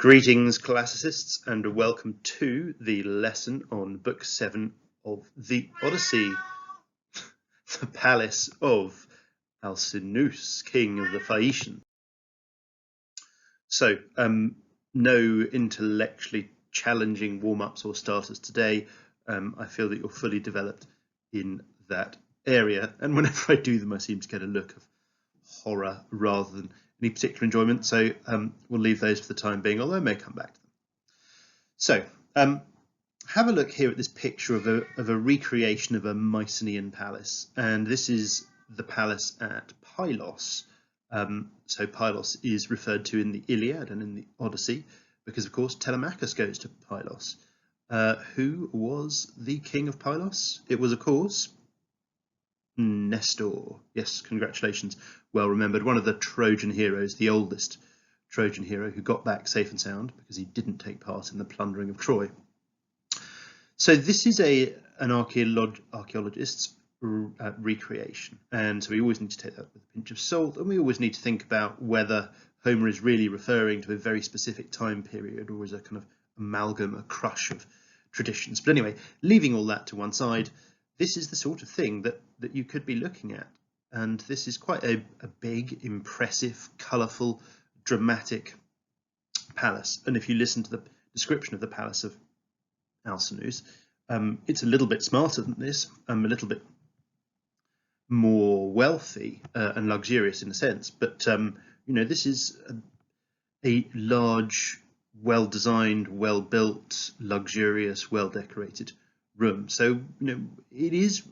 Greetings, classicists, and welcome to the lesson on Book 7 of the Odyssey, the Palace of Alcinous, King of the Phaeacians. So, no intellectually challenging warm-ups or starters today. I feel that you're fully developed in that area, and whenever I do them, I seem to get a look of horror rather than any particular enjoyment. So we'll leave those for the time being, although I may come back to them. So have a look here at this picture of a recreation of a Mycenaean palace, and this is the palace at Pylos. So Pylos is referred to in the Iliad and in the Odyssey because, of course, Telemachus goes to Pylos. Who was the king of Pylos? It was, of course, Nestor. Yes, congratulations. Well remembered. One of the Trojan heroes, the oldest Trojan hero who got back safe and sound because he didn't take part in the plundering of Troy. So this is an archaeologist's recreation, and so we always need to take that with a pinch of salt, and we always need to think about whether Homer is really referring to a very specific time period or is a kind of amalgam, a crush of traditions. But anyway, leaving all that to one side, this is the sort of thing that you could be looking at, and this is quite a big, impressive, colourful, dramatic palace. And if you listen to the description of the palace of Alcinous, it's a little bit smarter than this, a little bit more wealthy and luxurious in a sense, but this is a large, well-designed, well-built, luxurious, well-decorated room. So it is,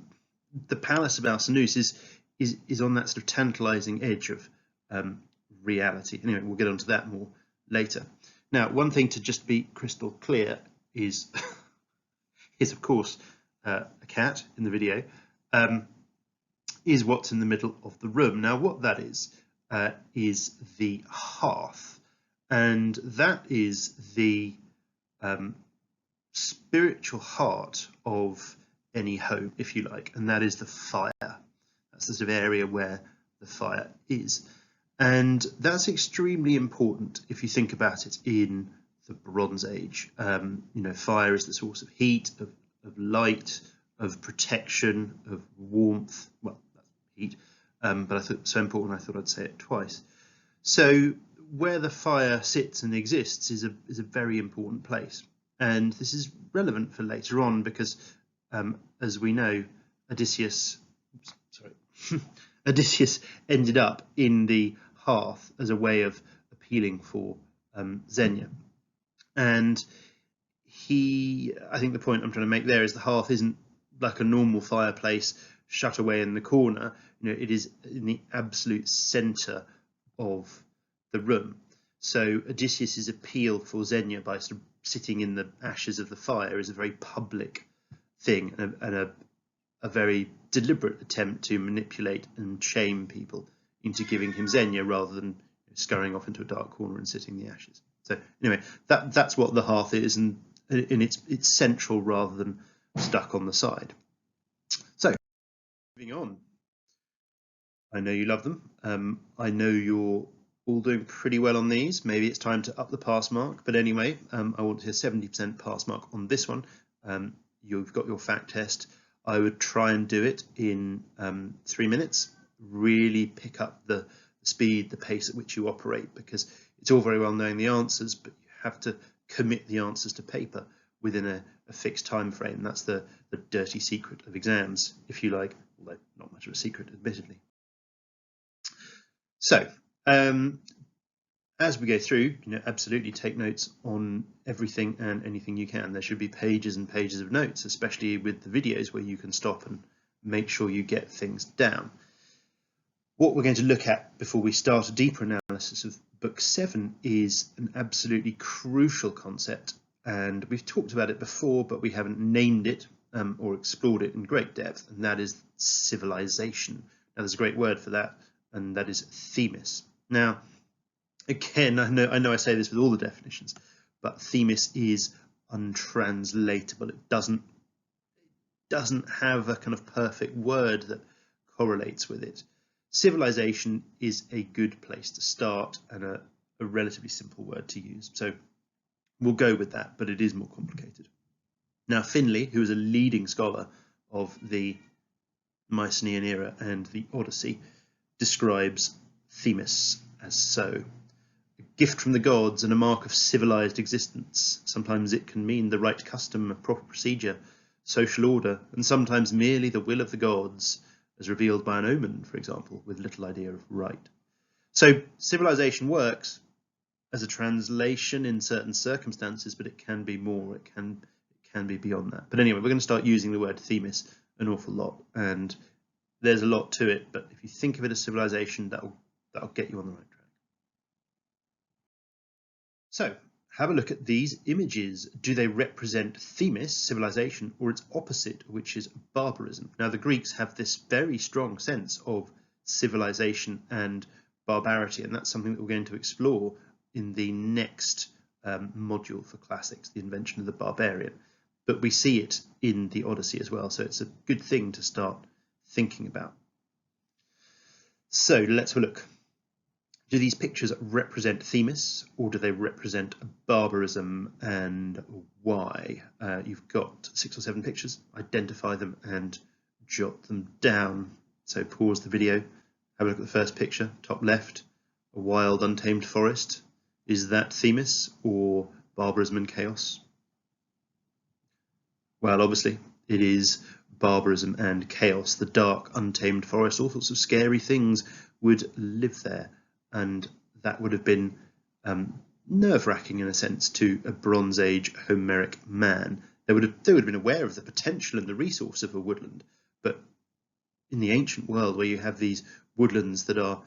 the palace of Alcinous is on that sort of tantalizing edge of reality. Anyway, we'll get onto that more later. Now, one thing to just be crystal clear is of course a cat in the video, is what's in the middle of the room. Now, what that is the hearth, and that is the spiritual heart of any home, if you like, and that is the fire. That's the sort of area where the fire is, and that's extremely important if you think about it in the Bronze Age. Fire is the source of heat, of light, of protection, of warmth. Well, that's heat, but I thought it was so important I thought I'd say it twice. So where the fire sits and exists is a very important place, and this is relevant for later on because, as we know, Odysseus ended up in the hearth as a way of appealing for Xenia. And I think the point I'm trying to make there is the hearth isn't like a normal fireplace shut away in the corner. It is in the absolute center of the room. So Odysseus's appeal for Xenia by sort of sitting in the ashes of the fire is a very public thing and a very deliberate attempt to manipulate and shame people into giving him Xenia rather than scurrying off into a dark corner and sitting in the ashes. So anyway, that's what the hearth is, and it's central rather than stuck on the side. So moving on, I know you love them. I know you're all doing pretty well on these. Maybe it's time to up the pass mark, but anyway, I want to hear 70% pass mark on this one. You've got your fact test. I would try and do it in 3 minutes. Really pick up the speed, the pace at which you operate, because it's all very well knowing the answers, but you have to commit the answers to paper within a fixed time frame. That's the dirty secret of exams, if you like, although not much of a secret, admittedly. So as we go through, absolutely take notes on everything and anything you can. There should be pages and pages of notes, especially with the videos where you can stop and make sure you get things down. What we're going to look at before we start a deeper analysis of Book 7 is an absolutely crucial concept, and we've talked about it before, but we haven't named it or explored it in great depth, and that is civilization. Now, there's a great word for that, and that is themis. Now, again, I know I say this with all the definitions, but themis is untranslatable. It doesn't have a kind of perfect word that correlates with it. Civilization is a good place to start and a relatively simple word to use. So We'll go with that, but it is more complicated. Now, Finlay, who is a leading scholar of the Mycenaean era and the Odyssey, describes Themis as so. A gift from the gods and a mark of civilized existence. Sometimes it can mean the right custom, a proper procedure, social order, and sometimes merely the will of the gods, as revealed by an omen, for example, with little idea of right. So civilization works as a translation in certain circumstances, but it can be more, it can be beyond that. But anyway, we're going to start using the word Themis an awful lot, and there's a lot to it, but if you think of it as civilization, that'll get you on the right track. So have a look at these images. Do they represent Themis, civilization, or its opposite, which is barbarism? Now, the Greeks have this very strong sense of civilization and barbarity, and that's something that we're going to explore in the next module for classics, the invention of the barbarian. But we see it in the Odyssey as well, so it's a good thing to start thinking about. So let's have a look. Do these pictures represent Themis, or do they represent barbarism, and why? You've got 6 or 7 pictures. Identify them and jot them down. So pause the video, have a look at the first picture, top left, a wild untamed forest. Is that Themis or barbarism and chaos? Well, obviously it is barbarism and chaos. The dark, untamed forest, all sorts of scary things would live there, and that would have been nerve-wracking in a sense to a Bronze Age Homeric man. They would have been aware of the potential and the resource of a woodland, but in the ancient world where you have these woodlands that are,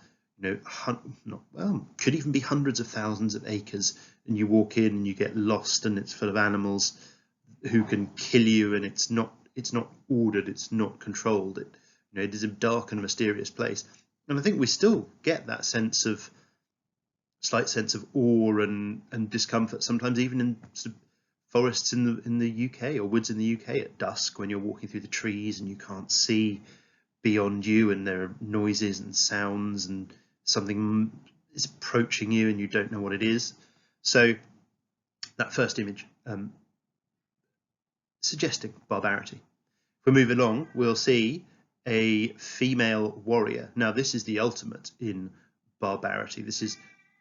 could even be hundreds of thousands of acres, and you walk in and you get lost, and it's full of animals who can kill you, and it's not ordered, it's not controlled. It is a dark and mysterious place, and I think we still get that slight sense of awe and discomfort sometimes, even in sort of forests in the UK or woods in the UK at dusk, when you're walking through the trees and you can't see beyond you, and there are noises and sounds, and something is approaching you and you don't know what it is. So that first image, suggesting barbarity. If we move along, we'll see a female warrior. Now, this is the ultimate in barbarity. This is,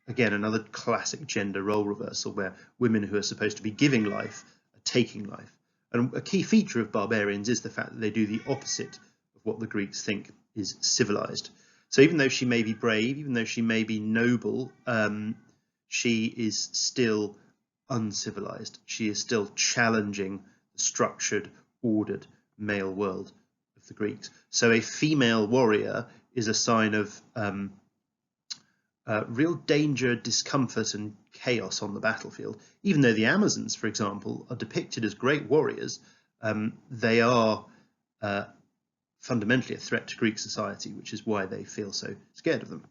again, another classic gender role reversal, where women who are supposed to be giving life are taking life. And a key feature of barbarians is the fact that they do the opposite of what the Greeks think is civilized. So even though she may be brave, even though she may be noble, she is still uncivilized. She is still challenging the structured, ordered male world of the Greeks. So a female warrior is a sign of real danger, discomfort, and chaos on the battlefield. Even though the Amazons, for example, are depicted as great warriors, they are fundamentally a threat to Greek society, which is why they feel so scared of them.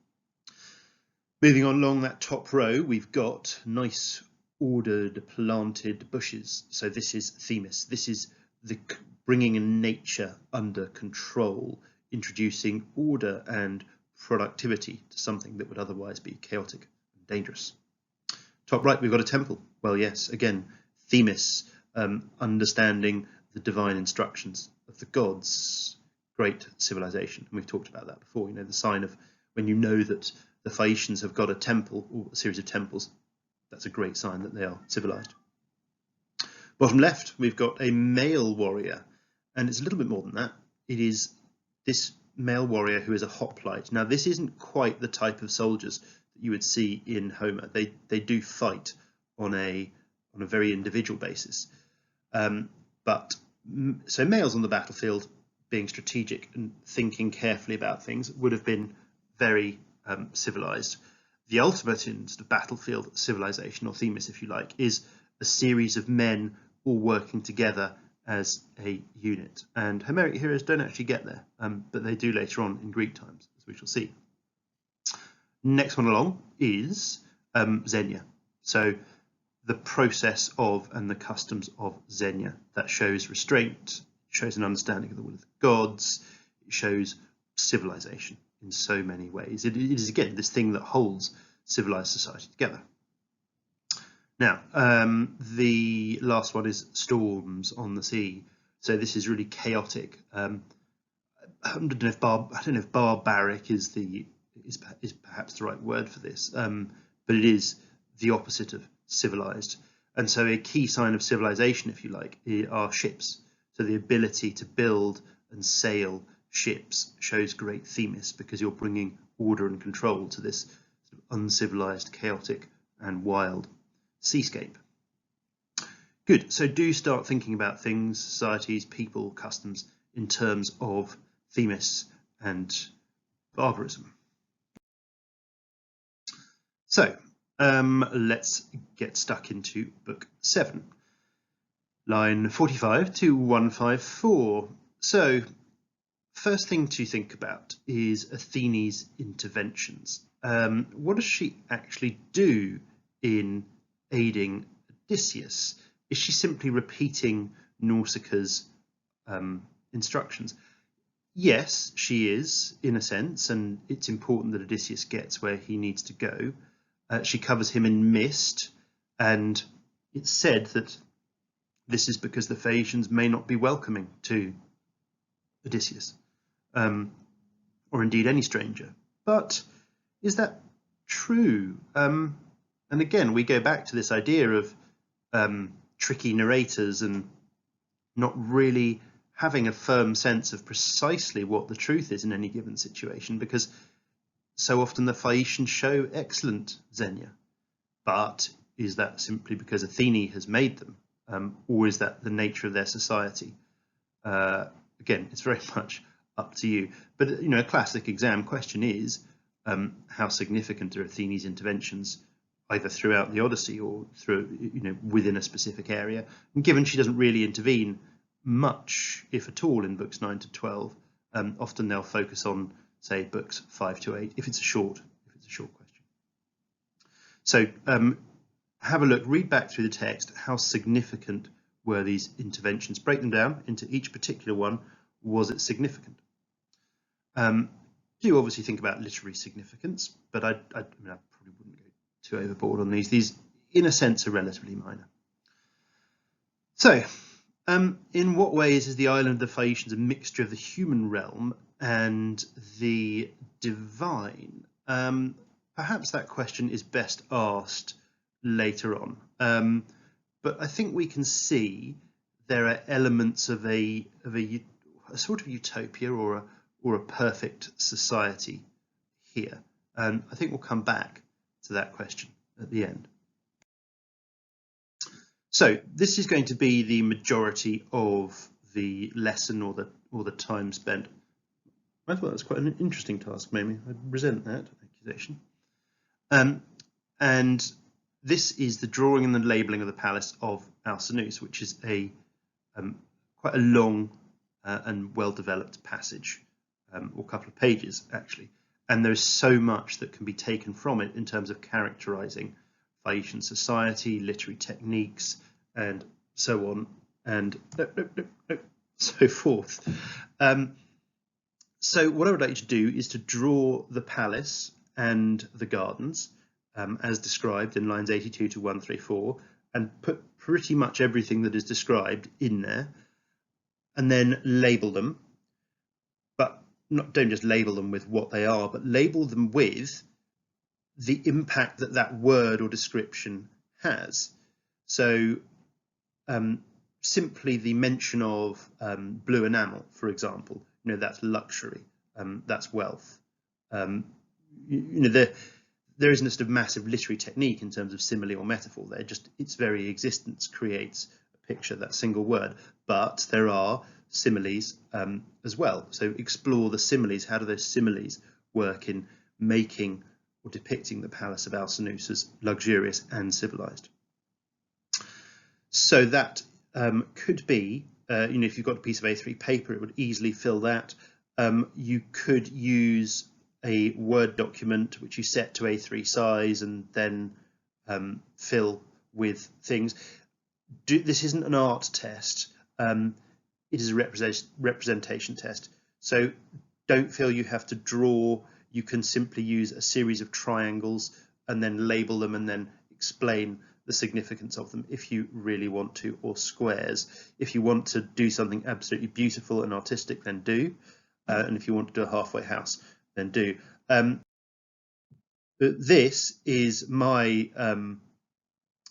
Moving on along that top row, we've got nice, ordered, planted bushes. So this is Themis. This is the bringing in nature under control, introducing order and productivity to something that would otherwise be chaotic and dangerous. Top right, we've got a temple. Well, yes, again, Themis, understanding the divine instructions of the gods, great civilization. And we've talked about that before, the sign of when you know that the Phaeacians have got a temple or a series of temples, that's a great sign that they are civilized. Bottom left, we've got a male warrior, and it's a little bit more than that. It is this male warrior who is a hoplite. Now, this isn't quite the type of soldiers that you would see in Homer. They do fight on a very individual basis. So males on the battlefield, being strategic and thinking carefully about things, would have been very civilized. The ultimate in sort of battlefield civilization, or Themis if you like, is a series of men all working together as a unit. And Homeric heroes don't actually get there, but they do later on in Greek times, as we shall see. Next one along is Xenia. So the process of and the customs of Xenia. That shows restraint, shows an understanding of the will of the gods, it shows civilization in so many ways. It is, again, this thing that holds civilized society together. Now, the last one is storms on the sea. So this is really chaotic. I don't know if barbaric is perhaps the right word for this, but it is the opposite of civilized. And so a key sign of civilization, if you like, are ships. So the ability to build and sail ships shows great themis, because you're bringing order and control to this sort of uncivilized, chaotic, and wild seascape. Good. So do start thinking about things, societies, people, customs in terms of themis and barbarism. So let's get stuck into book 7, line 45 to 154. So first thing to think about is Athene's interventions. What does she actually do in aiding Odysseus? Is she simply repeating Nausicaa's instructions? Yes, she is, in a sense, and it's important that Odysseus gets where he needs to go. She covers him in mist, and it's said that this is because the Phaeacians may not be welcoming to Odysseus, or indeed any stranger. But is that true? And again, we go back to this idea of tricky narrators and not really having a firm sense of precisely what the truth is in any given situation, because so often the Phaeacians show excellent Xenia. But is that simply because Athene has made them, or is that the nature of their society? Again, it's very much up to you. But a classic exam question is, how significant are Athene's interventions, either throughout the Odyssey or through within a specific area? And given she doesn't really intervene much, if at all, in books 9 to 12, often they'll focus on, say, books 5 to 8 if it's a short question. So have a look, read back through the text. How significant were these interventions? Break them down into each particular one. Was it significant? Do obviously think about literary significance, but I probably wouldn't go too overboard on these. These, in a sense, are relatively minor. So, in what ways is the island of the Phaeacians a mixture of the human realm and the divine? Perhaps that question is best asked later on. But I think we can see there are elements of a sort of utopia or a perfect society here. And I think we'll come back to that question at the end. So this is going to be the majority of the lesson or the time spent. I thought that was quite an interesting task, Mamie. I resent that accusation. And this is the drawing and the labelling of the palace of Alcinous, which is quite a long and well-developed passage, or couple of pages actually. And there's so much that can be taken from it in terms of characterising Phaeacian society, literary techniques, and so on, and so forth. So what I would like you to do is to draw the palace and the gardens as described in lines 82 to 134, and put pretty much everything that is described in there, and then label them. But don't just label them with what they are, but label them with the impact that that word or description has. So simply the mention of blue enamel, for example, that's luxury, that's wealth. There isn't a sort of massive literary technique in terms of simile or metaphor there, just its very existence creates a picture, that single word. But there are similes as well. So explore the similes. How do those similes work in making or depicting the palace of Alcinous as luxurious and civilized? So that could be, if you've got a piece of A3 paper, it would easily fill that. You could use a Word document which you set to A3 size and then fill with things. This isn't an art test. It is a representation test. So don't feel you have to draw. You can simply use a series of triangles and then label them and then explain the significance of them if you really want to, or squares. If you want to do something absolutely beautiful and artistic, then do. And if you want to do a halfway house, then do. This is my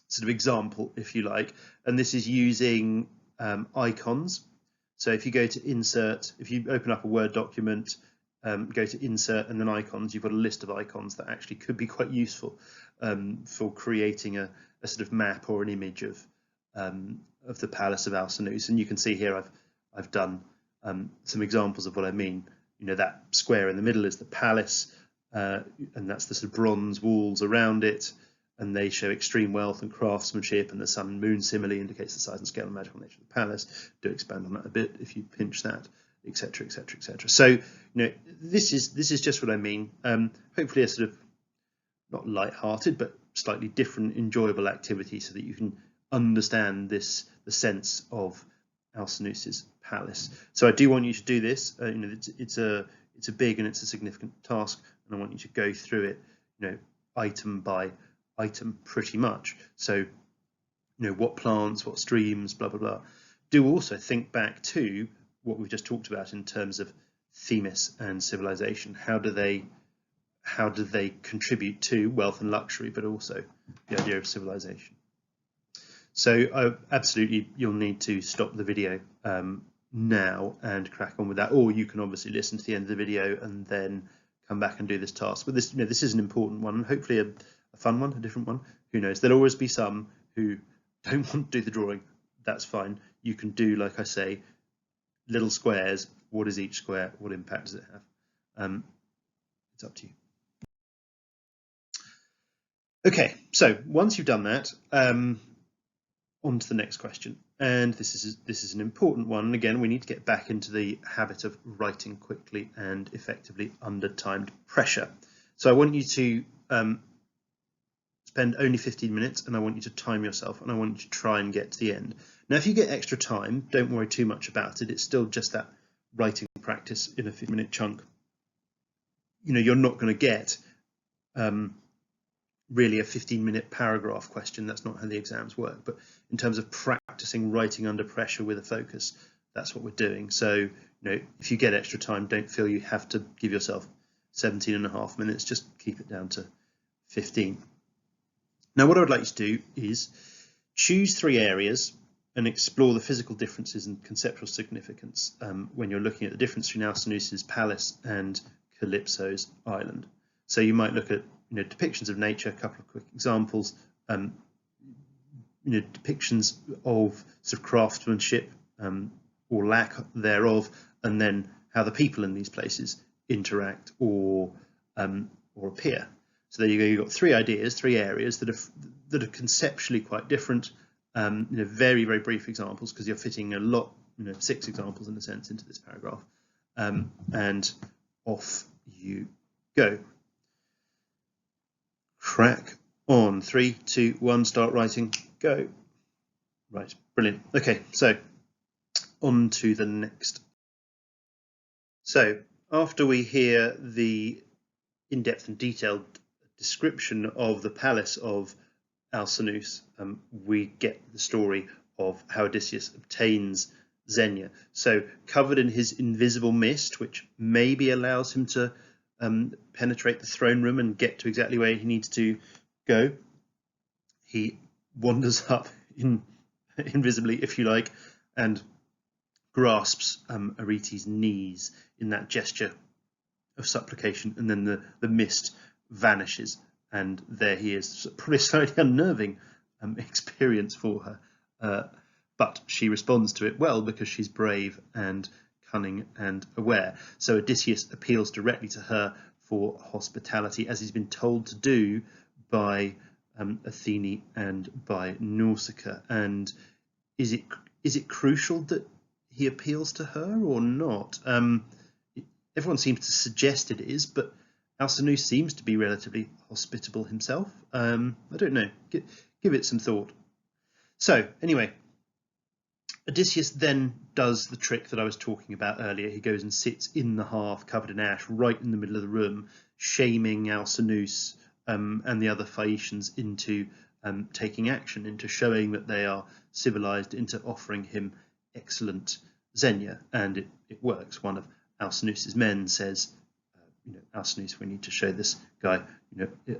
sort of example, if you like, and this is using icons. So if you go to insert, if you open up a Word document, go to insert and then icons, you've got a list of icons that actually could be quite useful for creating a sort of map or an image of the Palace of Alcinous. And you can see here I've done some examples of what I mean. You know, that square in the middle is the palace, and that's the sort of bronze walls around it, and they show extreme wealth and craftsmanship, and the sun and moon simile indicates the size and scale and magical nature of the palace. Do expand on that a bit if you pinch that, etc., etc., etc. So, you know, this is just what I mean. Hopefully a sort of not light-hearted, but slightly different, enjoyable activity, so that you can understand the sense of Alcinous's palace. So I do want you to do this. You know, it's a big and it's a significant task, and I want you to go through it, you know, item by item pretty much. So, you know, what plants, what streams, blah blah blah. Do also think back to what we've just talked about in terms of Themis and civilization. How do they contribute to wealth and luxury, but also the idea of civilization? So absolutely, you'll need to stop the video now and crack on with that, or you can obviously listen to the end of the video and then come back and do this task. But this, you know, this is an important one, hopefully a fun one, a different one. Who knows? There'll always be some who don't want to do the drawing. That's fine. You can do, like I say, little squares. What is each square? What impact does it have? It's up to you. Okay, so once you've done that, on to the next question. And this is an important one. And again, we need to get back into the habit of writing quickly and effectively under timed pressure. So I want you to spend only 15 minutes, and I want you to time yourself, and I want you to try and get to the end. Now, if you get extra time, don't worry too much about it. It's still just that writing practice in a 15-minute chunk. You know, you're not going to get really a 15-minute paragraph question. That's not how the exams work. But in terms of practicing writing under pressure with a focus, that's what we're doing. So, you know, if you get extra time, don't feel you have to give yourself 17.5 minutes. Just keep it down to 15. Now, what I would like you to do is choose 3 areas and explore the physical differences and conceptual significance when you're looking at the difference between Alcinous's palace and Calypso's island. So you might look at, you know, depictions of nature, a couple of quick examples, you know, depictions of sort of craftsmanship or lack thereof, and then how the people in these places interact or appear. So there you go. You've got 3 ideas, 3 areas that are conceptually quite different. You know, very, very brief examples, because you're fitting a lot, you know, 6 examples in a sense into this paragraph, and off you go. Crack on. 3, 2, 1, start writing, go. Right, brilliant. Okay, so on to the next. So after we hear the in-depth and detailed description of the palace of Alcinous, we get the story of how Odysseus obtains Xenia. So covered in his invisible mist, which maybe allows him to penetrate the throne room and get to exactly where he needs to go, he wanders up invisibly, if you like, and grasps Arete's knees in that gesture of supplication, and then the mist vanishes, and there he is. Probably a slightly unnerving experience for her, but she responds to it well, because she's brave and cunning and aware. So Odysseus appeals directly to her for hospitality, as he's been told to do by Athene and by Nausicaa. And is it crucial that he appeals to her or not? Everyone seems to suggest it is, but Alcinous seems to be relatively hospitable himself. I don't know. Give it some thought. So anyway, Odysseus then does the trick that I was talking about earlier. He goes and sits in the hearth covered in ash right in the middle of the room, shaming Alcinous and the other Phaeacians into taking action, into showing that they are civilized, into offering him excellent Xenia, and it works. One of Alcinous's men says, Alcinous, we need to show this guy,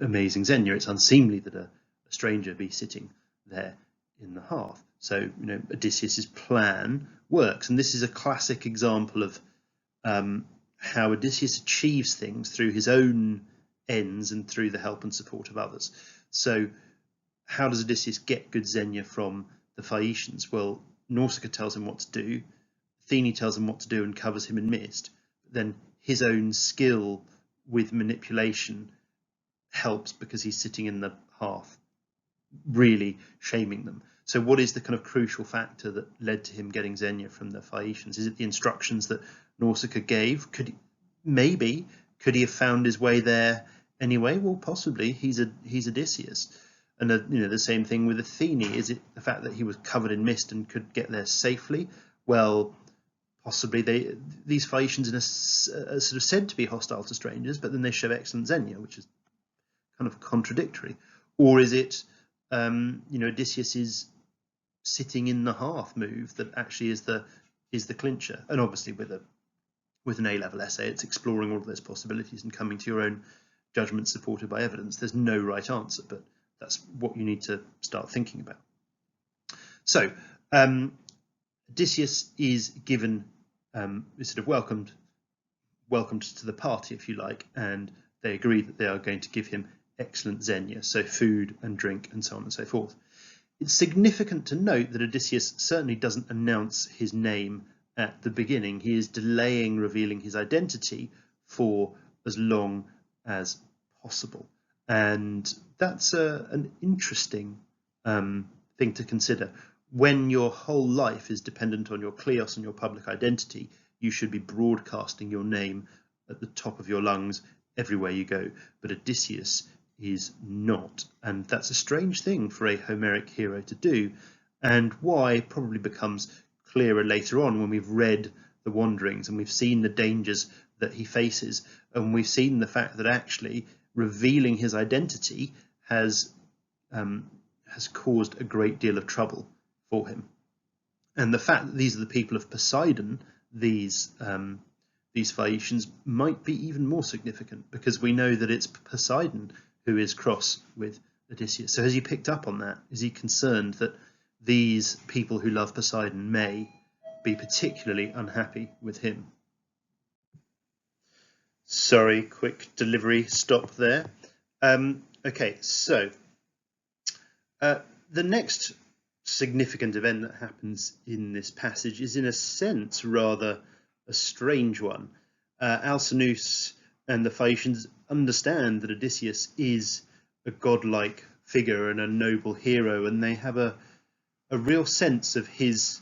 amazing Xenia. It's unseemly that a stranger be sitting there in the hearth. So, Odysseus's plan works, and this is a classic example of how Odysseus achieves things through his own ends and through the help and support of others. So, how does Odysseus get good Xenia from the Phaeacians? Well, Nausicaa tells him what to do, Athene tells him what to do and covers him in mist. Then his own skill with manipulation helps because he's sitting in the hearth, really shaming them. So what is the kind of crucial factor that led to him getting Xenia from the Phaeacians? Is it the instructions that Nausicaa gave? Could he have found his way there anyway? Well, possibly. He's Odysseus. And the same thing with Athene. Is it the fact that he was covered in mist and could get there safely? Well, possibly these Phaeacians are sort of said to be hostile to strangers, but then they show excellent Xenia, which is kind of contradictory. Or is it Odysseus is sitting in the hearth move that actually is the clincher? And obviously with an A-level essay, it's exploring all of those possibilities and coming to your own judgment supported by evidence. There's no right answer, but that's what you need to start thinking about. So Odysseus is given, is sort of welcomed to the party, if you like, and they agree that they are going to give him excellent Xenia, so food and drink and so on and so forth. It's significant to note that Odysseus certainly doesn't announce his name at the beginning. He is delaying revealing his identity for as long as possible. And that's an interesting thing to consider. When your whole life is dependent on your kleos and your public identity, you should be broadcasting your name at the top of your lungs everywhere you go. But Odysseus is not, and that's a strange thing for a Homeric hero to do, and why probably becomes clearer later on when we've read the Wanderings and we've seen the dangers that he faces, and we've seen the fact that actually revealing his identity has caused a great deal of trouble for him. And the fact that these are the people of Poseidon, these Phaeacians, might be even more significant, because we know that it's Poseidon who is cross with Odysseus. So has he picked up on that? Is he concerned that these people who love Poseidon may be particularly unhappy with him? Sorry, quick delivery stop there. Okay, so the next significant event that happens in this passage is, in a sense, rather a strange one. Alcinous and the Phaeacians understand that Odysseus is a godlike figure and a noble hero, and they have a real sense of his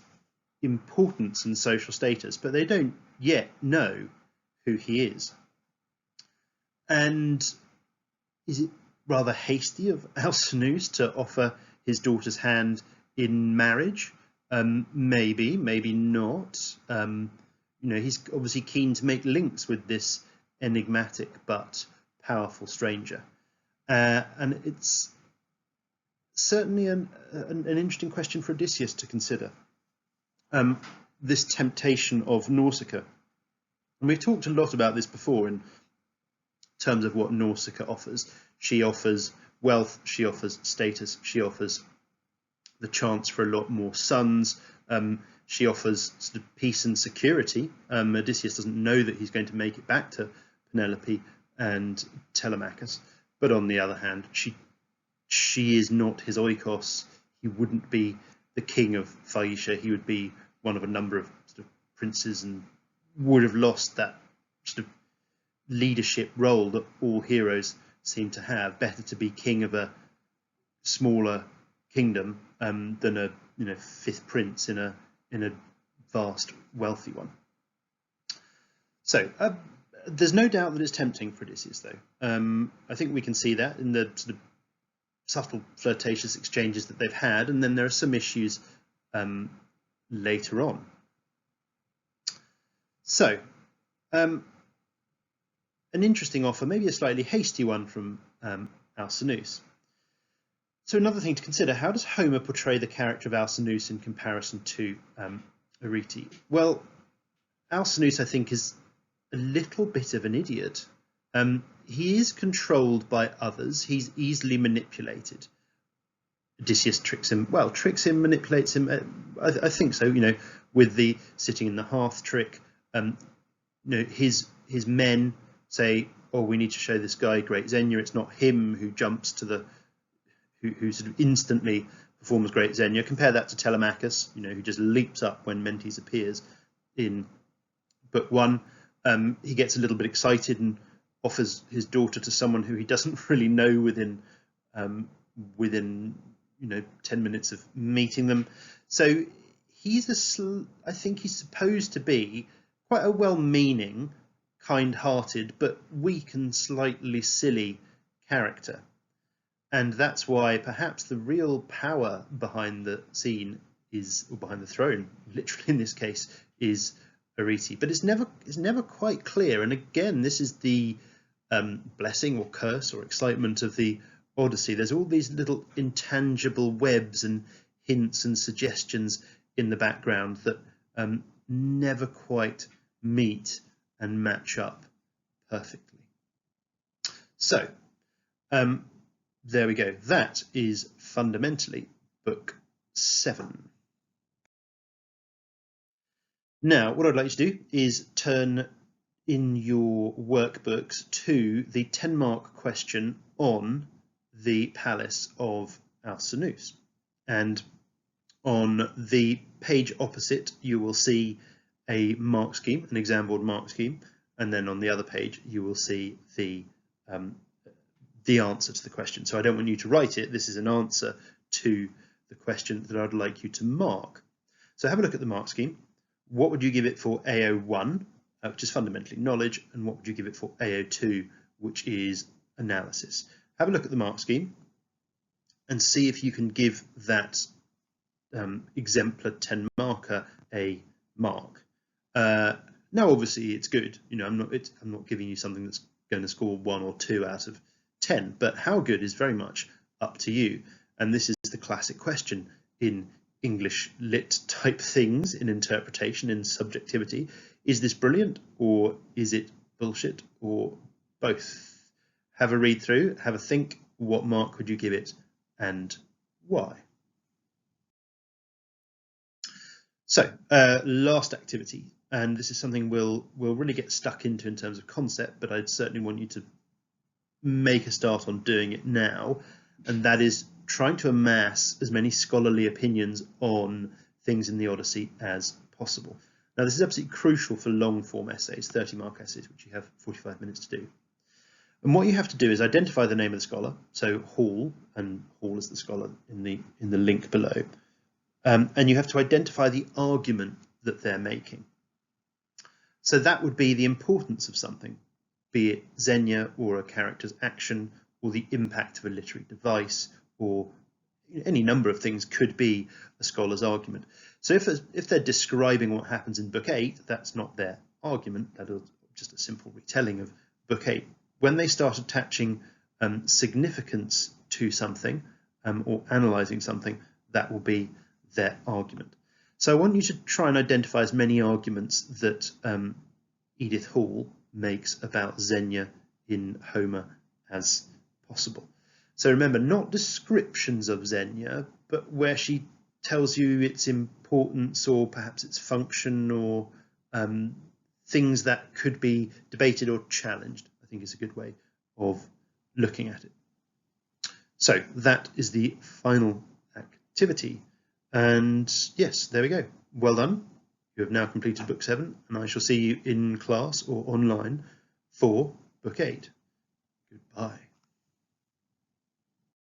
importance and social status, but they don't yet know who he is. And is it rather hasty of Alcinous to offer his daughter's hand in marriage? Maybe not. He's obviously keen to make links with this enigmatic but powerful stranger, and it's certainly an interesting question for Odysseus to consider. This temptation of Nausicaa, and we've talked a lot about this before in terms of what Nausicaa offers. She offers wealth, she offers status, she offers the chance for a lot more sons. She offers sort of peace and security. Odysseus doesn't know that he's going to make it back to Penelope and Telemachus, but on the other hand, she is not his oikos. He wouldn't be the king of Phaeacia. He would be one of a number of sort of princes, and would have lost that sort of leadership role that all heroes seem to have. Better to be king of a smaller kingdom than a fifth prince in a vast wealthy one. So there's no doubt that it's tempting for Odysseus, though. I think we can see that in the sort of subtle flirtatious exchanges that they've had, and then there are some issues later on. So an interesting offer, maybe a slightly hasty one from Alcinous. So another thing to consider, how does Homer portray the character of Alcinous in comparison to Arete? Well, Alcinous, I think, is a little bit of an idiot. He is controlled by others. He's easily manipulated. Odysseus tricks him, manipulates him. I think so, with the sitting in the hearth trick. His men say, oh, we need to show this guy Great Xenia. It's not him who jumps to who sort of instantly performs Great Xenia. Compare that to Telemachus, who just leaps up when Mentes appears in book 1. He gets a little bit excited and offers his daughter to someone who he doesn't really know within 10 minutes of meeting them. So I think he's supposed to be quite a well-meaning, kind-hearted, but weak and slightly silly character. And that's why perhaps the real power behind the scene or behind the throne, literally in this case, is Arete. But it's never quite clear. And again, this is the blessing or curse or excitement of the Odyssey. There's all these little intangible webs and hints and suggestions in the background that never quite meet and match up perfectly. So there we go. That is fundamentally book 7. Now, what I'd like you to do is turn in your workbooks to the 10-mark question on the Palace of Alcinous. And on the page opposite, you will see a mark scheme, an exam board mark scheme, and then on the other page, you will see the answer to the question. So I don't want you to write it. This is an answer to the question that I'd like you to mark. So have a look at the mark scheme. What would you give it for AO1, which is fundamentally knowledge, and what would you give it for AO2, which is analysis? Have a look at the mark scheme and see if you can give that exemplar 10 marker a mark. Now, obviously, it's good. I'm not giving you something that's going to score 1 or 2 out of 10, but how good is very much up to you. And this is the classic question in English lit type things, in interpretation, in subjectivity. Is this brilliant, or is it bullshit, or both? Have a read through, have a think. What mark would you give it, and why? So last activity, and this is something we'll really get stuck into in terms of concept, but I'd certainly want you to make a start on doing it now, and that is trying to amass as many scholarly opinions on things in the Odyssey as possible. Now, this is absolutely crucial for long form essays, 30-mark essays, which you have 45 minutes to do. And what you have to do is identify the name of the scholar, so Hall, and Hall is the scholar in the link below, and you have to identify the argument that they're making. So that would be the importance of something, be it Xenia or a character's action, or the impact of a literary device, or any number of things could be a scholar's argument. So if they're describing what happens in book 8, that's not their argument, that is just a simple retelling of book 8. When they start attaching significance to something or analysing something, that will be their argument. So I want you to try and identify as many arguments that Edith Hall makes about Xenia in Homer as possible. So remember, not descriptions of Xenia, but where she tells you its importance or perhaps its function, or things that could be debated or challenged, I think is a good way of looking at it. So that is the final activity. And yes, there we go. Well done. You have now completed book 7, and I shall see you in class or online for book 8. Goodbye.